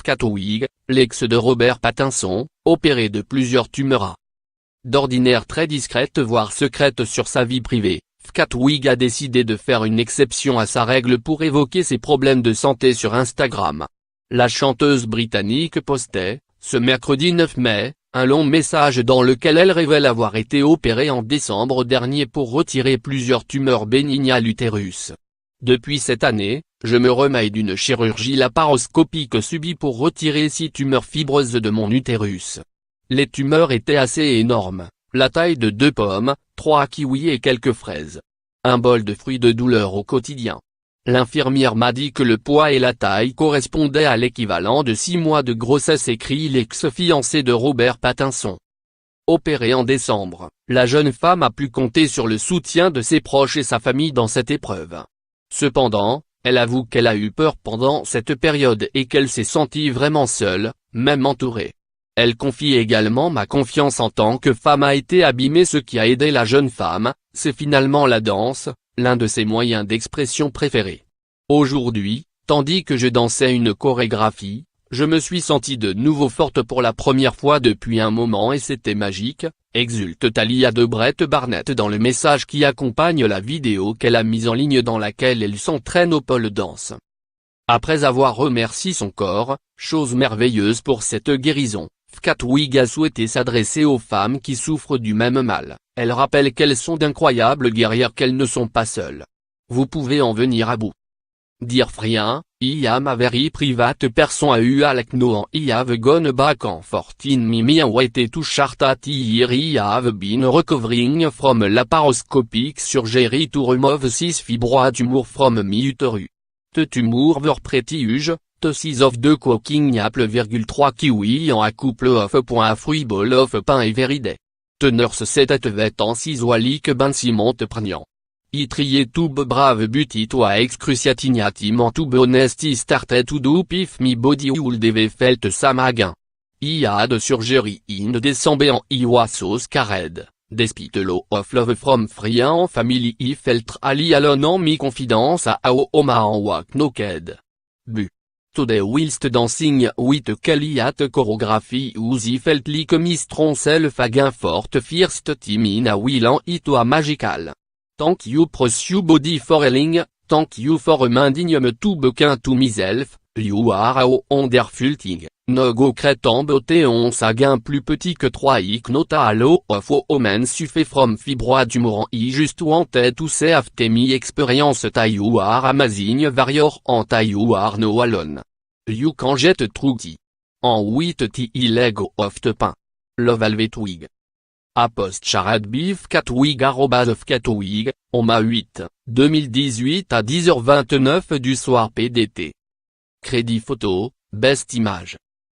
Fcatwig, l'ex de Robert Pattinson, opéré de plusieurs tumeurs. D'ordinaire très discrète voire secrète sur sa vie privée, Fcatwig a décidé de faire une exception à sa règle pour évoquer ses problèmes de santé sur Instagram. La chanteuse britannique postait, ce mercredi 9 mai, un long message dans lequel elle révèle avoir été opérée en décembre dernier pour retirer plusieurs tumeurs bénignes à l'utérus. Depuis cette année, je me remets d'une chirurgie laparoscopique subie pour retirer 6 tumeurs fibreuses de mon utérus. Les tumeurs étaient assez énormes, la taille de 2 pommes, 3 kiwis et quelques fraises. Un bol de fruits de douleur au quotidien. L'infirmière m'a dit que le poids et la taille correspondaient à l'équivalent de 6 mois de grossesse, écrit l'ex-fiancé de Robert Pattinson. Opérée en décembre, la jeune femme a pu compter sur le soutien de ses proches et sa famille dans cette épreuve. Cependant, elle avoue qu'elle a eu peur pendant cette période et qu'elle s'est sentie vraiment seule, même entourée. Elle confie également: ma confiance en tant que femme a été abîmée. Ce qui a aidé la jeune femme, c'est finalement la danse, l'un de ses moyens d'expression préférés. Aujourd'hui, tandis que je dansais une chorégraphie, je me suis sentie de nouveau forte pour la première fois depuis un moment et c'était magique, exulte Thalia de Brett Barnett dans le message qui accompagne la vidéo qu'elle a mise en ligne dans laquelle elle s'entraîne au pole dance. Après avoir remercié son corps, chose merveilleuse pour cette guérison, Fcatwig a souhaité s'adresser aux femmes qui souffrent du même mal. Elle rappelle qu'elles sont d'incroyables guerrières, qu'elles ne sont pas seules. Vous pouvez en venir à bout. Dire rien, I am a very private person au like no an I have gone back and forth in me and waited to start at year I have been recovering from laparoscopic surgery to remove 6 fibroid tumor from me uterus. The tumor were pretty huge, the size of the cooking apple, 3 kiwi en a couple of a fruit ball of pain every day. The nurse said at vet en 6 walik ben simon te pregnant. I tried tube brave but it was excruciating en tube honest I started to do if me body would have felt some again. I had surgery in December and I was so scared, despite lot of love from friends and family I felt ali alone en me confidence a Oma en wak naked. Bu. Today whilst dancing with Kelly at choreography I felt like me strong self again forte first time in a while and it was magical. Thank you precious body for healing, thank you for reminding me to be kind to myself, you are a wonderful thing. No go crétant beauté on again plus petit que 3 nota a lot of women suffer from fibroid tumor I just wanted to say after me experience you are amazing warrior and you are no alone. You can get through tea. En wheat tea leg of the pain. Love Fcatwig. A post charade beef Fcatwig @Fcatwig, on m'a 8, 2018 à 10h29 du soir PDT. Crédit photo, best image.